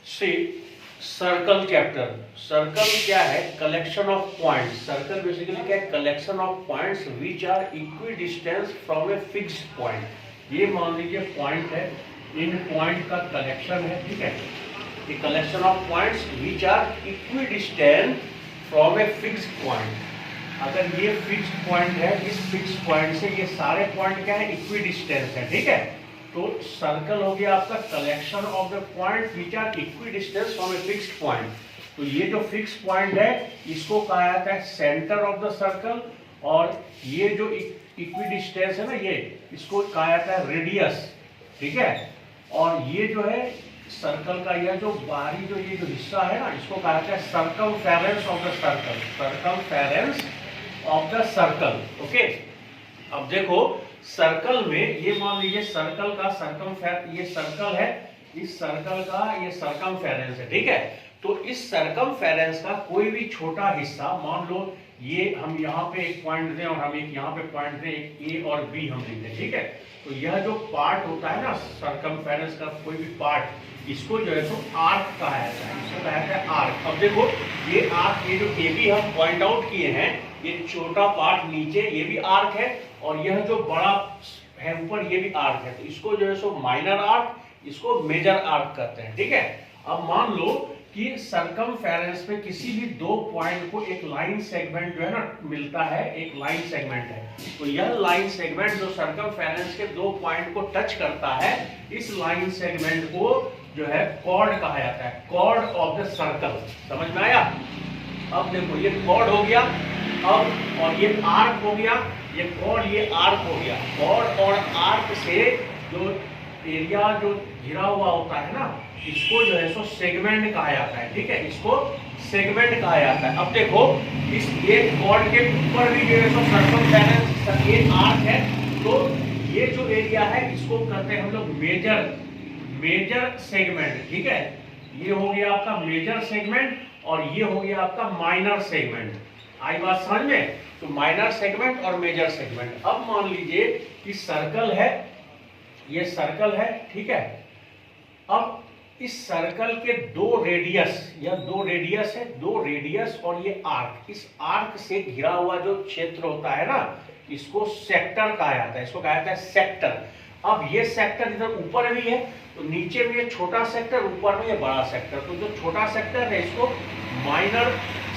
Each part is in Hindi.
सी सर्कल चैप्टर। सर्कल क्या है? Collection of points. Circle basically क्या है? Collection of points which are equidistance from a fixed point. ये मान लीजिए पॉइंट है, इन पॉइंट का कलेक्शन है, ठीक है। ये collection of points which are equidistance from a fixed point. अगर ये फिक्स्ड पॉइंट है, इस फिक्स्ड पॉइंट से ये सारे पॉइंट क्या है? इक्वी डिस्टेंस है, ठीक है। तो सर्कल हो गया आपका collection of the point which are equidistance from a fixed point. तो ये जो फिक्स्ड पॉइंट है इसको कहा जाता है सेंटर ऑफ द सर्कल, और ये जो इक्वी डिस्टेंस है ना, ये इसको कहा जाता है रेडियस, ठीक है। और ये जो है सर्कल का यह जो बाहरी जो ये जो हिस्सा है ना, इसको कहा जाता है circumference of the circle. Circumference of the circle, okay. अब देखो सर्कल में ये मान लीजिए सर्कल का ये सर्कल है, इस सर्कल का ये सर्कमफेरेंस है, ठीक है। तो इस सर्कमफेरेंस का कोई भी छोटा हिस्सा, मान लो ये हम यहाँ पे एक पॉइंट दें और हम एक यहाँ पे पॉइंट दें, एक ए और बी हम देंगे, ठीक है। तो यह जो पार्ट होता है ना सर्कमफेरेंस का कोई भी पार्ट, इसको जो है तो आर्क कहा जाता है, इसको कहा जाता है आर्क। अब देखो ये आर्क, ये जो ए बी हम पॉइंट आउट किए हैं, ये छोटा पार्ट नीचे ये भी आर्क है, और यह जो बड़ा है ऊपर ये भी आर्क है। तो इसको जो है सो माइनर आर्क, इसको मेजर आर्क कहते हैं, ठीक है। अब मान लो कि सर्कमफेरेंस में किसी भी दो पॉइंट को एक लाइन सेगमेंट जो है ना मिलता है, एक लाइन सेगमेंट है। तो यह लाइन सेगमेंट जो सर्कमफेरेंस के दो पॉइंट को टच करता है, इस लाइन सेगमेंट को जो है कॉर्ड कहा जाता है, कॉर्ड ऑफ द सर्कल। समझ में आया? अब देखो ये कॉर्ड हो गया, अब और ये आर्क हो गया, ये कॉर्ड ये आर्क हो गया। कॉर्ड और आर्क से जो एरिया जो घिरा हुआ होता है ना, इसको जो है सो सेगमेंट कहा जाता है, ठीक है। इसको सेगमेंट कहा जाता है। अब देखो इस एक कॉर्ड के ऊपर भी जो है सो सर्कमफेरेंस ये आर्क है, तो ये जो एरिया है इसको कहते हैं हम लोग मेजर सेगमेंट, ठीक है। ये हो गया आपका मेजर सेगमेंट और ये हो गया आपका माइनर सेगमेंट। आई बात समझ में? तो माइनर सेगमेंट और मेजर सेगमेंट। अब मान लीजिए कि सर्कल है, ये सर्कल है, ठीक है। अब इस सर्कल के दो रेडियस, या दो रेडियस है, दो रेडियस और ये आर्क, इस आर्क से घिरा हुआ जो क्षेत्र होता है ना, इसको सेक्टर कहा जाता है, इसको कहा जाता है सेक्टर। अब ये सेक्टर इधर ऊपर भी है, तो नीचे में ये छोटा सेक्टर, ऊपर में ये बड़ा सेक्टर। तो जो छोटा सेक्टर है इसको माइनर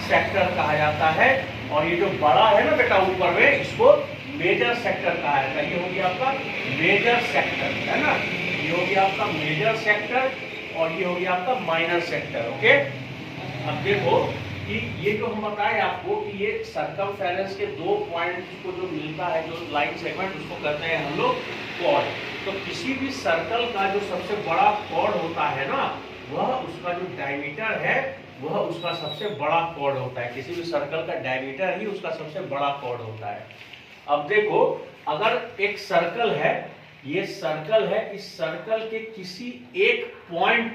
सेक्टर कहा जाता है, और ये जो बड़ा है ना बेटा ऊपर में, इसको मेजर सेक्टर कहा जाता है। ये हो गया आपका मेजर सेक्टर, है ना, ये हो गया आपका मेजर सेक्टर और ये हो गया आपका माइनर सेक्टर, ओके। अब देखो कि ये जो हम बताए आपको कि ये सर्कमफेरेंस के दो पॉइंट को जो मिलता है, जो लाइन सेगमेंट, उसको कहते हैं हम लोग कॉर्ड। तो किसी भी सर्कल का जो सबसे बड़ा कॉर्ड होता है ना, वह उसका जो डायमीटर है वह उसका सबसे बड़ा कॉर्ड होता है। किसी भी सर्कल का डायमीटर ही उसका सबसे बड़ा कॉर्ड होता है। अब देखो अगर एक सर्कल है, ये सर्कल है, इस सर्कल के किसी एक पॉइंट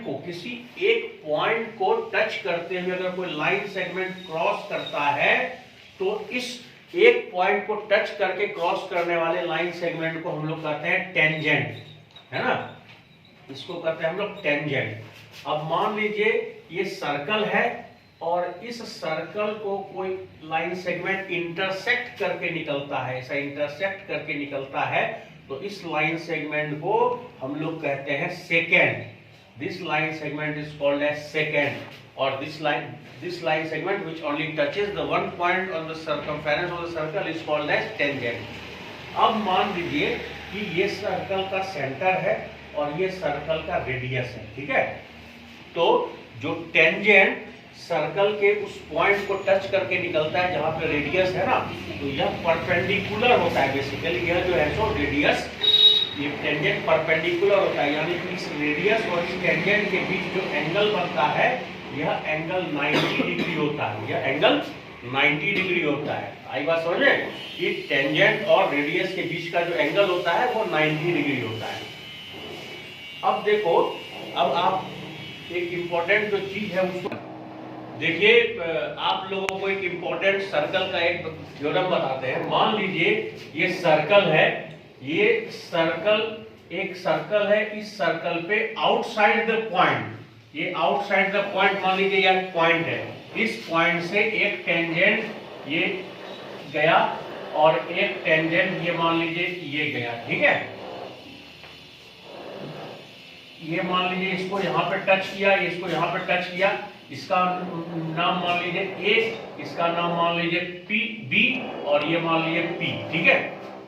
को टच करते हुए अगर कोई लाइन सेगमेंट क्रॉस करता है, तो इस एक पॉइंट को टच करके क्रॉस करने वाले लाइन सेगमेंट को हम लोग कहते हैं टेंजेंट, है ना, इसको कहते हैं हम लोग टेंजेंट। अब मान लीजिए ये सर्कल है और इस सर्कल को कोई लाइन सेगमेंट इंटरसेक्ट करके निकलता है, ऐसा इंटरसेक्ट करके निकलता है, तो इस लाइन सेगमेंट को हम लोग कहते हैं second. This line segment is called as second, और this line segment which only touches the one point on the circumference of the circle is called as tangent। अब मान लीजिए कि ये सर्कल का सेंटर है और ये सर्कल का रेडियस है, ठीक है। तो जो टेंजेंट सर्कल के उस पॉइंट को टच करके निकलता है जहां पे रेडियस है ना, तो यह परपेंडिकुलर होता है। बेसिकली यह जो है सो रेडियस, ये टेंजेंट परपेंडिकुलर होता है, यानी कि इस रेडियस और इस टेंजेंट के बीच जो एंगल बनता है, यह एंगल 90 डिग्री होता है, यह एंगल 90 डिग्री होता है। आई बात समझ में? कि टेंजेंट और रेडियस के बीच का जो एंगल होता है वो 90 डिग्री होता है। अब देखो, अब आप एक इंपॉर्टेंट जो चीज है उसको देखिए, आप लोगों को एक इंपॉर्टेंट सर्कल का एक थ्योरम बताते हैं। मान लीजिए ये सर्कल है, ये सर्कल एक सर्कल है, इस सर्कल पे आउटसाइड द पॉइंट, ये आउटसाइड द पॉइंट मान लीजिए यह पॉइंट है, इस पॉइंट से एक टेंजेंट ये गया और एक टेंजेंट ये मान लीजिए ये गया, ठीक है। ये मान लीजिए इसको यहाँ पे टच किया, इसको यहाँ पे टच किया, इसका नाम मान लीजिए ए, इसका नाम मान लीजिए पी बी और ये मान लीजिए पी, ठीक है।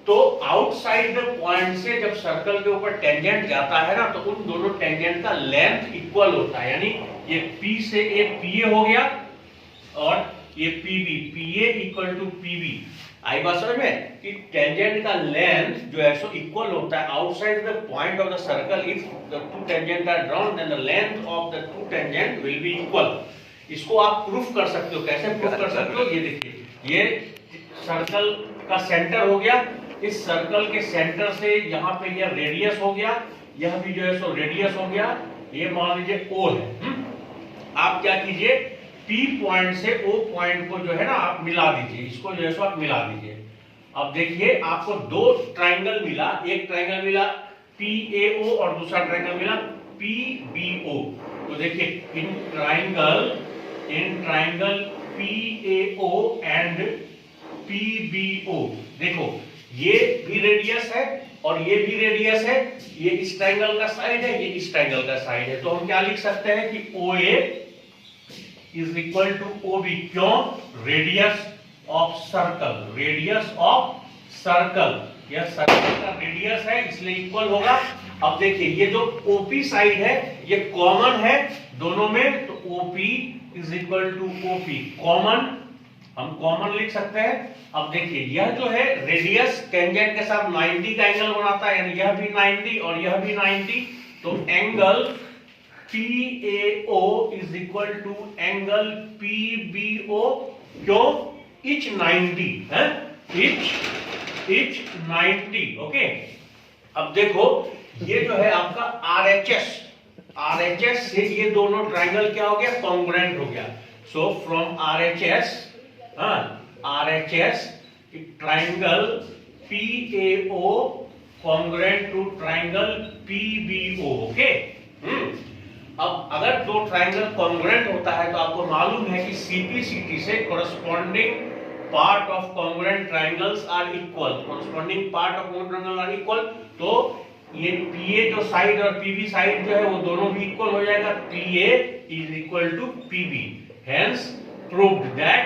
तो आउटसाइड द पॉइंट से जब सर्कल के ऊपर टेंजेंट जाता है ना, तो उन दोनों टेंजेंट का लेंथ इक्वल होता है, यानी ये पी से ए पीए हो गया और ये PB, PA equal to PB. आई बात समझ में कि टेंजेंट का लेंथ जो है सो इक्वल होता है outside the point of the circle. If the two tangent are drawn then the length of the two tangent will be equal. इसको आप प्रूफ कर सकते हो, कैसे प्रूफ कर सकते हो, ये देखिए, ये सर्कल का सेंटर हो गया, इस सर्कल के सेंटर से यहाँ पे यह रेडियस हो गया, यह भी जो है सो रेडियस हो गया, ये मान लीजिए ओ है। आप क्या कीजिए, P पॉइंट से O पॉइंट को जो है ना आप मिला दीजिए, इसको जो है सो आप मिला दीजिए। अब देखिए आपको दो ट्राइंगल मिला, एक ट्राइंगल मिला PAO और दूसरा ट्राइंगल मिला PBO। तो देखिए in triangle PAO and PBO, देखो ये भी रेडियस है और ये भी रेडियस है, ये इस ट्राइंगल का साइड है, ये इस ट्राइंगल का साइड है। तो हम क्या लिख सकते हैं कि OA is equal to OB। क्यों? Radius of circle, radius of circle, यह सर्कल का रेडियस है इसलिए इक्वल होगा। अब देखिए ये जो OP साइड है ये कॉमन है दोनों में, तो OP is equal to OP, common, हम कॉमन लिख सकते हैं। अब देखिए यह जो है रेडियस टेंजेंट के साथ 90 का एंगल बनाता है, यानी यह भी 90 और यह भी 90, तो angle PAO is equal to angle PBO। क्यों? each 90 है, each 90, ओके। अब देखो ये जो है आपका RHS से ये दोनों ट्राइंगल क्या हो गया, कॉन्ग्रुएंट हो गया। So from RHS triangle PAO congruent to triangle PBO, okay. अब अगर दो ट्राइंगल कॉन्ग्रुएंट होता है तो आपको मालूम है कि CPCT से corresponding part of congruent triangles are equal, corresponding part of congruent triangle are equal. तो ये PA जो साइड और PB साइड जो है वो दोनों भी इक्वल हो जाएगा, PA is equal to PB, hence proved that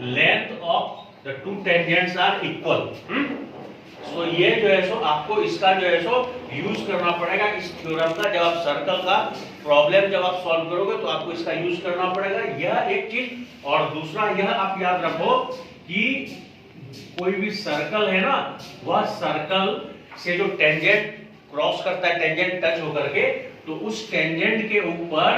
length of the two tangents are equal. तो ये जो है सो आपको इसका जो है सो यूज करना पड़ेगा इस थ्योरम का। जब आप सर्कल का प्रॉब्लम जब आप सॉल्व करोगे तो आपको इसका यूज करना पड़ेगा, यह एक चीज। और दूसरा यह आप याद रखो कि कोई भी सर्कल है ना, वह सर्कल से जो टेंजेंट क्रॉस करता है, टेंजेंट टच होकर के, तो उस टेंजेंट के ऊपर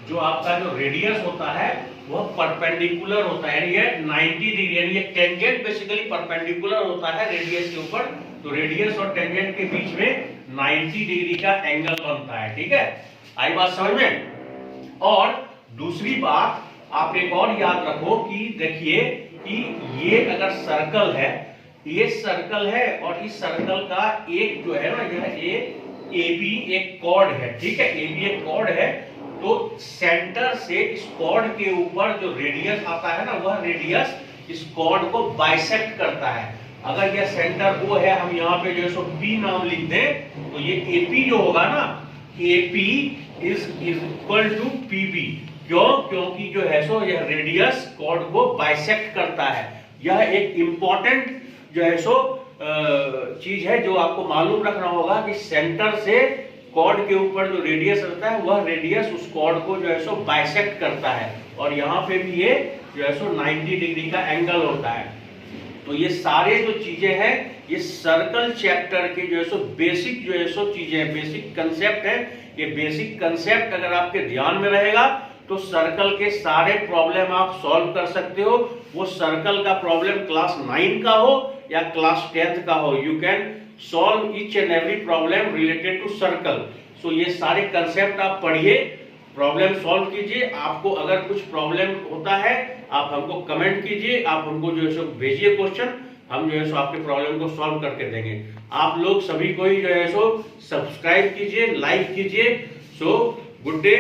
जो आपका जो रेडियस होता है वह परपेंडिकुलर होता है, यानी ये 90 डिग्री, यानी ये टेंजेंट बेसिकली परपेंडिकुलर होता है रेडियस के ऊपर। तो रेडियस और टेंजेंट के बीच में 90 डिग्री का एंगल बनता है, ठीक है। आई बात समझ में? और दूसरी बात आप एक और याद रखो कि देखिए कि ये अगर सर्कल है, ये सर्कल है और इस सर्कल का एक जो है ना, यह AB एक कॉर्ड है, ठीक है, AB एक कॉर्ड है। तो सेंटर से इस कॉर्ड के ऊपर जो रेडियस आता है ना, वह रेडियस इस कॉर्ड को बाइसेक्ट करता है। अगर यह सेंटर O है, हम यहाँ पे जो है सो P नाम लिख दें, तो ये AP जो होगा ना, AP is equal to PB। क्यों? क्योंकि जो है सो यह रेडियस कॉर्ड को बाइसेक्ट करता है। यह एक इंपॉर्टेंट जो है सो चीज है जो आपको मालूम रखना होगा कि सेंटर से कॉर्ड के ऊपर जो रेडियस रहता है वह रेडियस उस कॉर्ड को जो है सो बाइसेक्ट करता है, और यहाँ पे भी ये जो है सो 90 डिग्री का एंगल होता है। तो ये सारे जो चीजें हैं ये सर्कल चैप्टर के जो है सो बेसिक जो है सो चीजें, बेसिक कंसेप्ट है। ये बेसिक कंसेप्ट अगर आपके ध्यान में रहेगा तो सर्कल के सारे प्रॉब्लम आप सॉल्व कर सकते हो। वो सर्कल का प्रॉब्लम क्लास 9 का हो या क्लास 10th का हो, you can solve each and every problem related to circle. So ये सारे कंसेप्ट आप पढ़िए, प्रॉब्लम सॉल्व कीजिए। आपको अगर कुछ प्रॉब्लम होता है आप हमको कमेंट कीजिए, आप हमको जो है सो भेजिए क्वेश्चन, हम जो है सो आपके प्रॉब्लम को सॉल्व करके देंगे। आप लोग सभी को ही जो है सो सब्सक्राइब कीजिए, लाइक कीजिए। So good day.